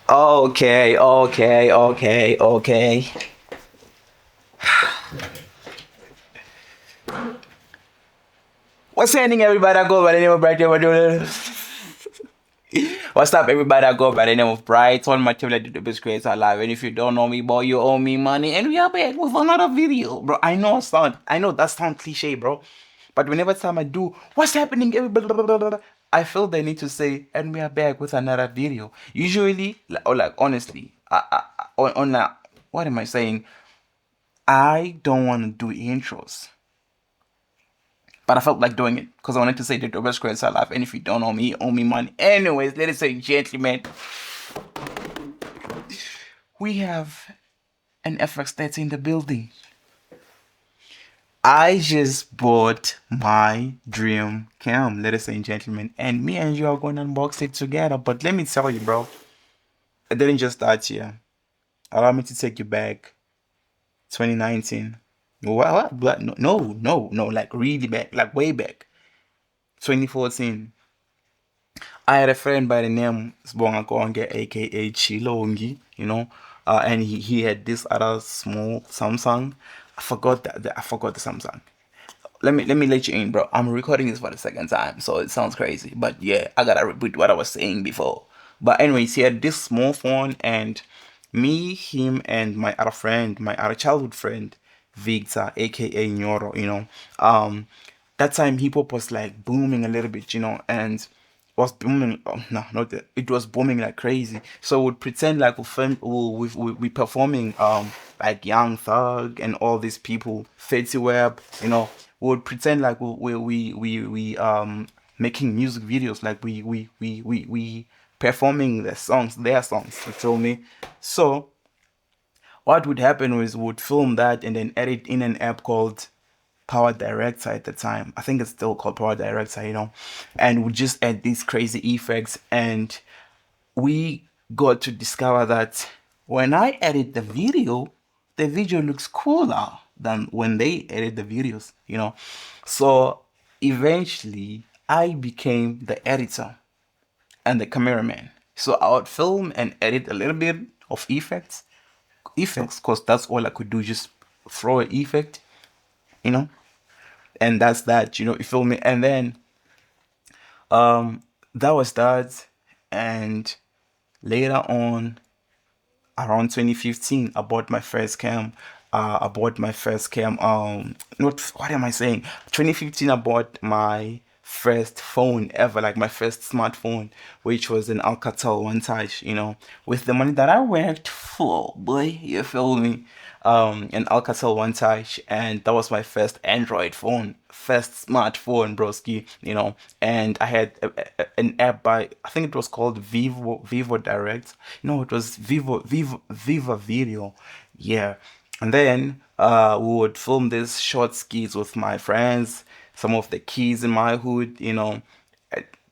Okay, okay, okay, okay. What's happening, everybody? I go by the name of Bright. What's up, everybody? I go by the name of Bright. On my channel, I do the best creators alive. And if you don't know me, boy, you owe me money. And we are back with another video, bro. I know that sounds cliche, bro. But whenever time I do, what's happening, everybody? I feel the need to say, and we are back with another video. Usually, or like honestly, on that, what am I saying? I don't want to do intros. But I felt like doing it because I wanted to say the best creators alive. And if you don't owe me money. Anyways, ladies and gentlemen, we have an FX30 in the building. I just bought my dream cam, ladies and gentlemen, and me and you are going to unbox it together. But let me tell you, bro, it didn't just start here. Allow me to take you back 2019. What? No, like really back, like way back. 2014. I had a friend by the name Sbonga Konge, aka Chilongi, and he had this other small Samsung. I forgot the Samsung. Let me let you in, bro. I'm recording this for the second time, so it sounds crazy. But yeah, I gotta repeat what I was saying before. But anyways, he had this small phone, and me, him, and my other friend, my other childhood friend, Victor, aka Nyoro, that time hip hop was like booming a little bit, and was booming. Oh, no, not that. It was booming like crazy. So we'd pretend like we performing like Young Thug and all these people, Fetty Web, we would pretend like we making music videos, like we performing their songs. You feel me? So what would happen was we would film that and then edit in an app called Power Director at the time. I think it's still called Power Director, and we just add these crazy effects. And we got to discover that when I edit the video looks cooler than when they edit the videos. So eventually, I became the editor and the cameraman. So I would film and edit a little bit of effects, because that's all I could do, just throw an effect, you know, and that's that, you feel me? And then that was that. And later on, around 2015, I bought my first cam. I bought my first cam. Not what am I saying? 2015, I bought my first phone ever, like my first smartphone, which was an Alcatel One Touch. With the money that I worked for, boy, you feel me? An Alcatel One Touch, and that was my first Android phone, first smartphone, broski. And I had an app by, I think it was called Vivo Direct. No, it was Viva Video. Yeah. And then we would film these short skits with my friends, some of the kids in my hood, eh,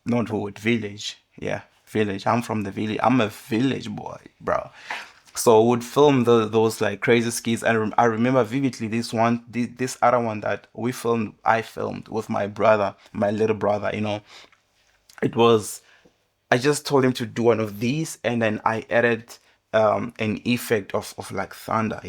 not hood, village. Yeah, village. I'm from the village. I'm a village boy, bro. So we would film those like crazy skits. And I remember vividly this other one that I filmed with my brother, my little brother. It was, I just told him to do one of these, and then I added an effect of like thunder,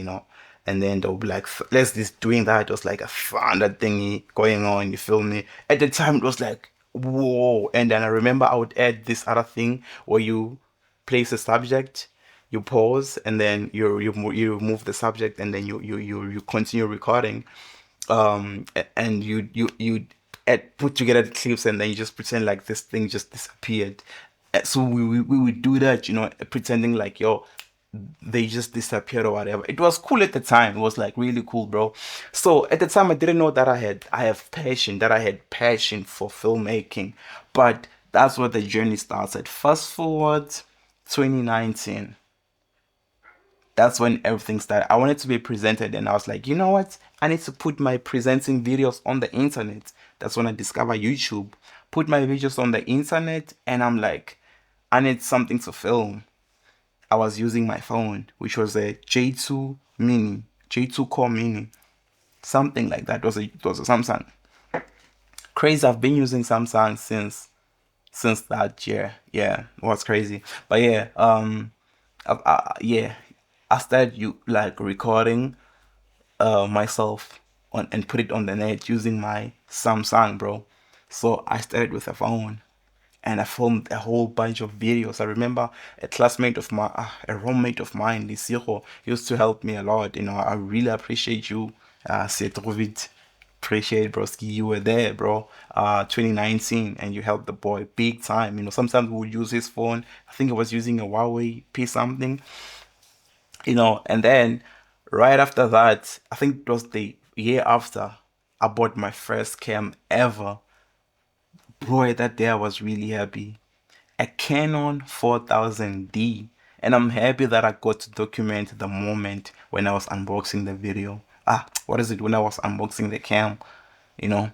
and then they'll be like, let's just doing that. It was like a thunder thingy going on, you feel me? At the time, it was like, whoa. And then I remember I would add this other thing where you place a subject, you pause, and then you move the subject, and then you continue recording, and you put together the clips, and then you just pretend like this thing just disappeared. So we would do that, pretending like, yo, they just disappeared or whatever. It was cool at the time. It was like really cool, bro. So at the time, I didn't know that I had passion for filmmaking. But that's where the journey started. Fast forward 2019, that's when everything started. I wanted to be presented, and I was like, you know what? I need to put my presenting videos on the internet. That's when I discovered YouTube. Put my videos on the internet, and I'm like, I need something to film. I was using my phone, which was a J2 Mini, J2 Core Mini, something like that. It was a Samsung. Crazy. I've been using Samsung since that year. Yeah, it was crazy. But yeah, Yeah, I started like recording myself on and put it on the net using my Samsung, bro. So I started with a phone and I filmed a whole bunch of videos. I remember a roommate of mine, Lisiro, used to help me a lot. You know, I really appreciate you, Setrovid. Appreciate, broski. You were there, bro. 2019, and you helped the boy big time. You know, sometimes we would use his phone. I think I was using a Huawei P something, you know, and then right after that, I think it was the year after, I bought my first cam ever. Boy, that day I was really happy. A Canon 4000D. And I'm happy that I got to document the moment when I was unboxing the video. What is it? When I was unboxing the cam, you know.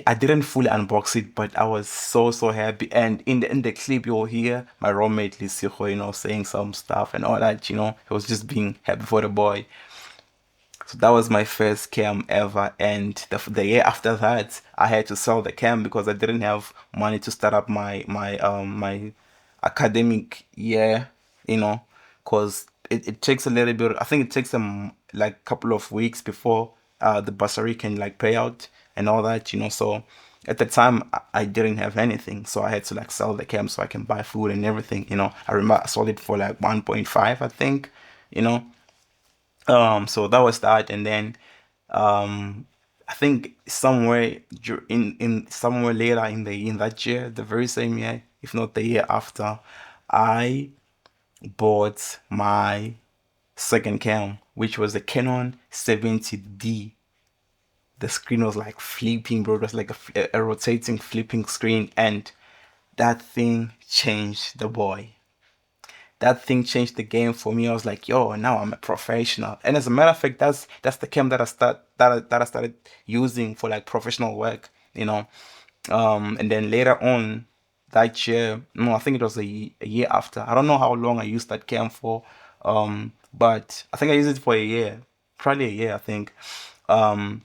I didn't fully unbox it, but I was so happy. And in the clip, you'll hear my roommate Lisijo, you know, saying some stuff and all that. You know, he was just being happy for the boy. So that was my first cam ever. And the year after that, I had to sell the cam because I didn't have money to start up my academic year, you know, because it takes a little bit. I think it takes them like a couple of weeks before the bursary can like pay out and all that, you know. So at the time I didn't have anything, so I had to like sell the cam so I can buy food and everything, you know. I remember I sold it for like 1.5, I think, you know. So that was that, and then I think in somewhere later in that year, the very same year, if not the year after, I bought my second cam, which was the Canon 70D. The screen was like flipping, bro. It was like a rotating, flipping screen, and that thing changed the boy. That thing changed the game for me. I was like, yo, now I'm a professional. And as a matter of fact, that's the cam that I started using for like professional work, you know. And then later on that year, no, I think it was a year after. I don't know how long I used that cam for. But I think I used it for a year, probably a year, I think.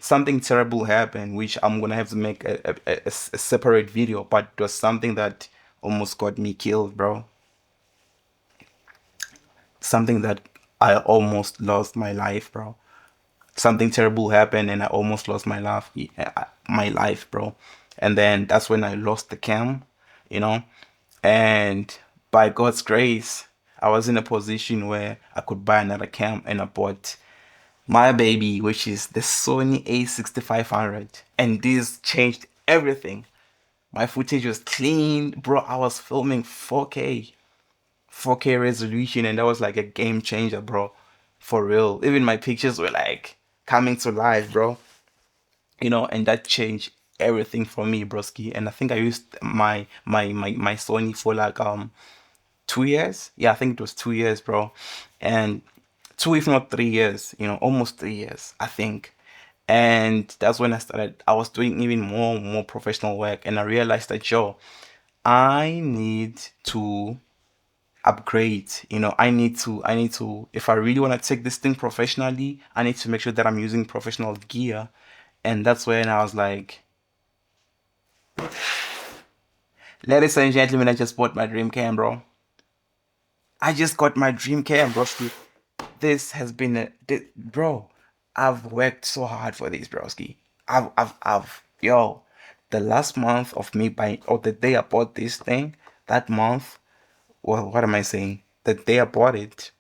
Something terrible happened, which I'm gonna have to make a separate video, but it was something that almost got me killed, bro. Something that I almost lost my life, bro. Something terrible happened and I almost lost my life, bro. And then that's when I lost the cam, you know. And by God's grace, I was in a position where I could buy another cam, and I bought my baby, which is the Sony A6500. And this changed everything. My footage was clean, bro. I was filming 4K resolution, and that was like a game changer, bro. For real. Even my pictures were like coming to life, bro. You know, and that changed everything for me, broski. And I think I used my Sony for like 2 years. Yeah, I think it was 2 years, bro. And two, if not 3 years, you know, almost 3 years, I think. And that's when I was doing even more professional work, and I realized that, yo, I need to upgrade. You know, I need to if I really want to take this thing professionally, I need to make sure that I'm using professional gear. And that's when I was like, ladies and gentlemen, I just bought my dream cam, bro. I just got my dream cam, broski. This has been bro, I've worked so hard for this, broski. Yo, the last month of me buying, or the day I bought this thing, that month, well, what am I saying? The day I bought it,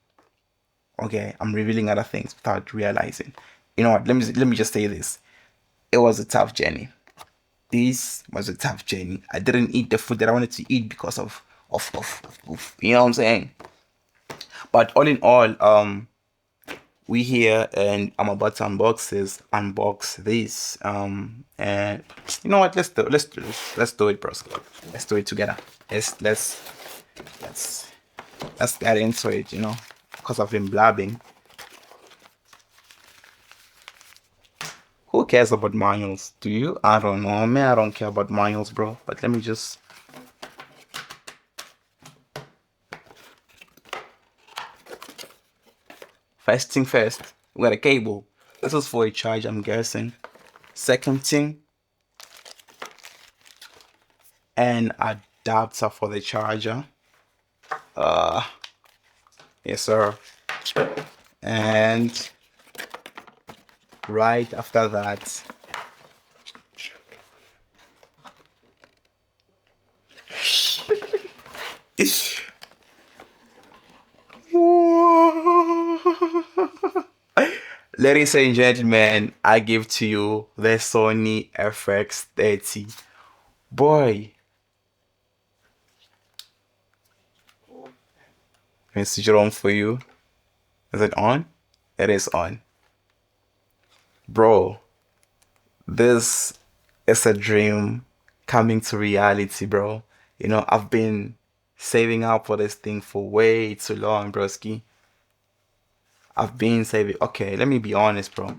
okay, I'm revealing other things without realizing. You know what? Let me just say this. It was a tough journey. This was a tough journey. I didn't eat the food that I wanted to eat because of you know what I'm saying. But all in all, we here and I'm about to unbox this. And you know what? Let's do it, bros. Let's do it together. Let's let's get into it. You know, because I've been blabbing. Who cares about manuals? Do you? I don't know. Man, I don't care about manuals, bro. But let me just. First thing first, we got a cable. This is for a charge, I'm guessing. Second thing, an adapter for the charger. Yes, sir. And right after that, ladies and gentlemen, I give to you the Sony FX30. Boy, let me switch it on for you. Is it on? It is on. Bro, this is a dream coming to reality, bro. You know, I've been saving up for this thing for way too long, broski. I've been saving. Okay, let me be honest, bro.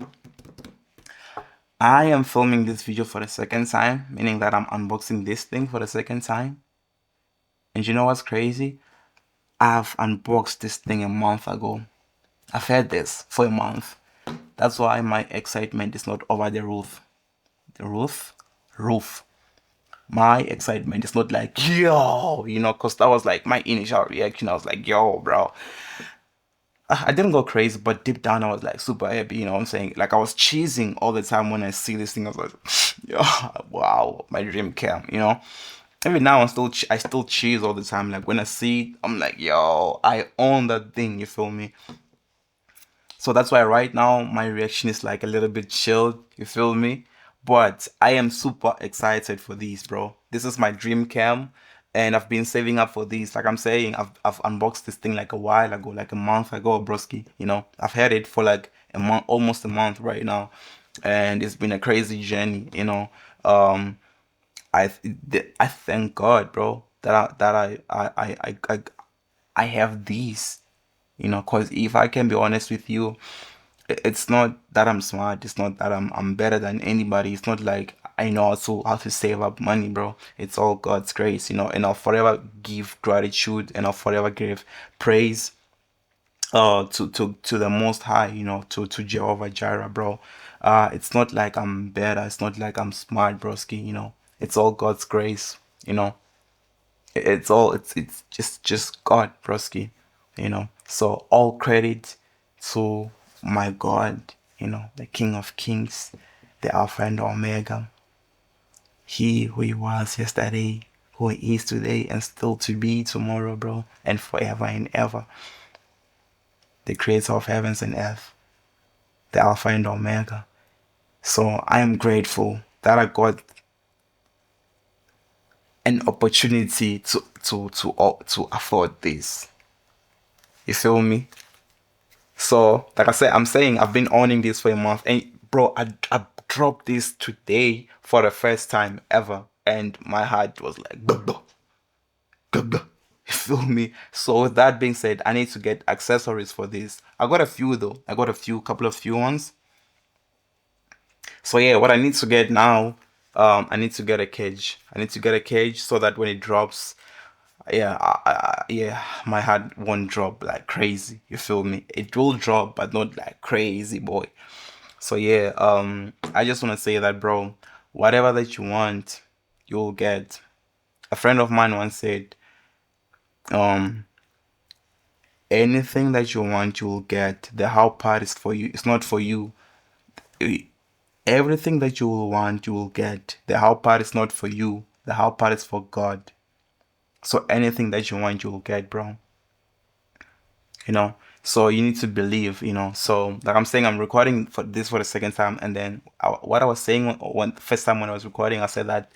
I am filming this video for the second time, meaning that I'm unboxing this thing for the second time. And you know what's crazy? I've unboxed this thing a month ago. I've had this for a month. That's why my excitement is not over the roof. The roof? Roof. My excitement is not like, yo, you know, because that was like my initial reaction. I was like, yo, bro. I didn't go crazy, but deep down I was like super happy, you know what I'm saying? Like I was cheesing all the time when I see this thing. I was like, yo, wow, my dream cam, you know? Even now I still cheese all the time. Like when I see it, I'm like, yo, I own that thing, you feel me? So that's why right now my reaction is like a little bit chilled, you feel me? But I am super excited for these, bro. This is my dream cam and I've been saving up for these. Like I'm saying, I've unboxed this thing like a while ago, like a month ago, broski. You know, I've had it for like a month, almost a month right now. And it's been a crazy journey, you know. I I thank God, bro, I have these, you know, because if I can be honest with you, it's not that I'm smart, it's not that I'm better than anybody. It's not like I know how to save up money, bro. It's all God's grace, you know, and I'll forever give gratitude and I'll forever give praise to the most high, you know, to Jehovah Jireh, bro. It's not like I'm better, it's not like I'm smart, broski, you know. It's all God's grace, you know. It's just God, broski, you know. So all credit to my God, you know, the King of Kings, the Alpha and Omega. He who he was yesterday, who he is today, and still to be tomorrow, bro, and forever and ever. The creator of heavens and earth, the Alpha and Omega. So I am grateful that I got an opportunity to afford this. You feel me? So, like I said, I'm saying I've been owning this for a month, and bro, I dropped this today for the first time ever, and my heart was like, duh, duh, duh, duh. You feel me? So, with that being said, I need to get accessories for this. I got a few though. I got a couple of few ones. So yeah, what I need to get now, I need to get a cage. I need to get a cage so that when it drops, yeah, yeah, my heart won't drop like crazy. You feel me? It will drop, but not like crazy, boy. So yeah, I just want to say that, bro, whatever that you want, you'll get. A friend of mine once said, um, anything that you want, you'll get. The how part is for you. It's not for you. Everything that you will want, you will get. The how part is not for you. The how part is for God. So anything that you want, you will get, bro. You know, so you need to believe, you know. So like I'm saying, I'm recording for this for the second time, and then what I was saying when first time when I was recording, I said that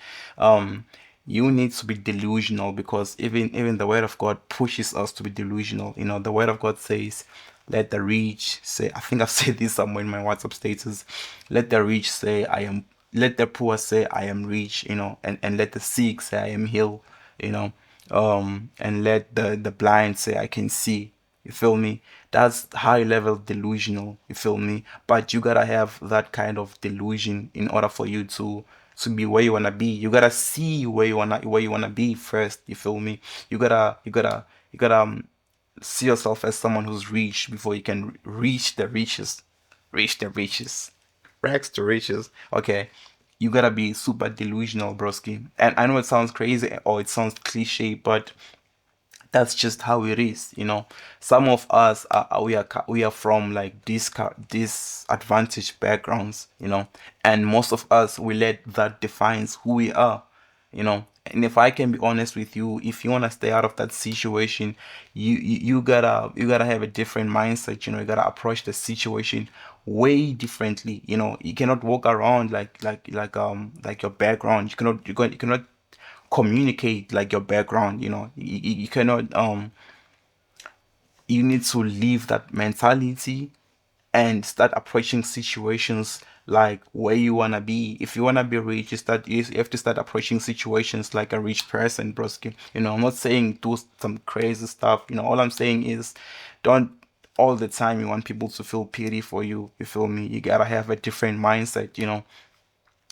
you need to be delusional, because even the word of God pushes us to be delusional. You know, the word of God says, let the rich say, I think I've said this somewhere in my WhatsApp status, let the rich say I am, let the poor say I am rich, you know, and let the sick say I am healed, you know, and let the blind say I can see. You feel me? That's high level delusional. You feel me? But you gotta have that kind of delusion in order for you to be where you wanna be. You gotta see where you wanna be first. You feel me? You gotta see yourself as someone who's rich before you can reach the riches. Reach the riches. Rags to riches. Okay. You gotta be super delusional, broski. And I know it sounds crazy or it sounds cliche, but That's just how it is, some of us we are from like disadvantaged backgrounds, and most of us we let that defines who we are, and if I can be honest with you, if you want to stay out of that situation, you gotta have a different mindset, you gotta approach the situation way differently. You cannot walk around like your background. You cannot communicate like your background. You cannot you need to leave that mentality and start approaching situations like where you wanna be. If you wanna be rich, you have to start approaching situations like a rich person, broski. I'm not saying do some crazy stuff. All I'm saying is don't all the time you want people to feel pity for you. You feel me? You gotta have a different mindset.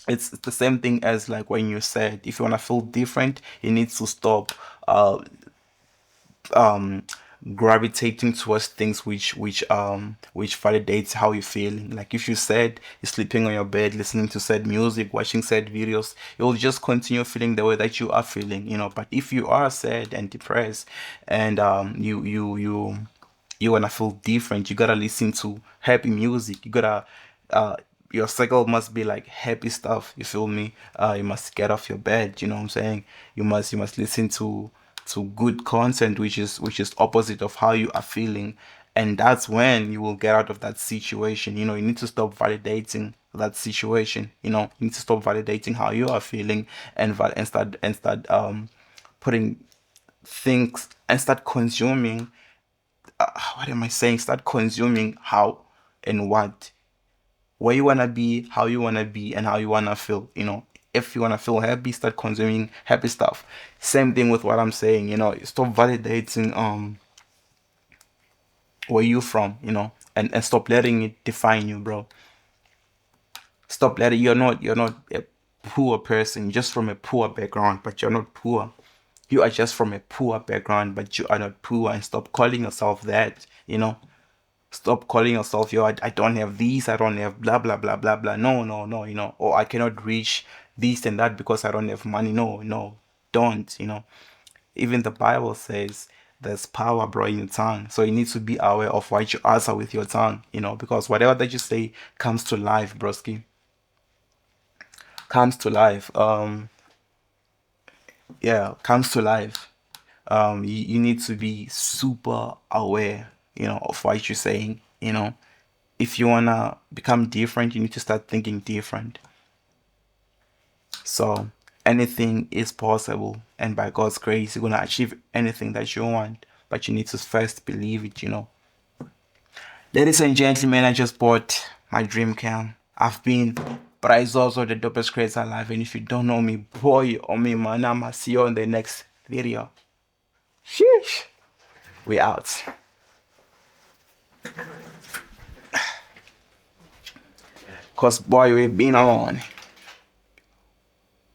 It's the same thing as like when you said if you wanna feel different, you need to stop um gravitating towards things which validates how you're feeling. Like if you said you're sleeping on your bed listening to sad music, watching sad videos, you'll just continue feeling the way that you are feeling. But if you are sad and depressed and you wanna feel different, you gotta listen to happy music. You gotta uh your cycle must be like happy stuff. You feel me? You must get off your bed. You know what I'm saying? You must listen to good content, which is opposite of how you are feeling, and that's when you will get out of that situation. You need to stop validating that situation. You need to stop validating how you are feeling and start putting things and start consuming. What am I saying? Start consuming how and what, where you wanna be, how you wanna be, and how you wanna feel. If you wanna feel happy, start consuming happy stuff. Same thing with what I'm saying. Stop validating where you from. And stop letting it define you, bro. Stop letting you're not a poor person. You're just from a poor background, but you're not poor. You are just from a poor background, but you are not poor. And stop calling yourself that. Stop calling yourself, yo, I don't have these, I don't have blah blah blah blah blah. No, no, no, or I cannot reach this and that because I don't have money. No, no, don't. Even the Bible says there's power, bro, in your tongue. So you need to be aware of what you answer with your tongue, because whatever that you say comes to life, broski. Comes to life. Yeah, comes to life. You need to be super aware, of what you're saying. If you wanna become different, you need to start thinking different. So anything is possible, and by God's grace, you're gonna achieve anything that you want. But you need to first believe it. Ladies and gentlemen, I just bought my dream cam. I've been, but it's also the dopest creator alive. And if you don't know me, boy, or me, man, I'ma see you on the next video. Sheesh. We out. Cause boy, we've been on.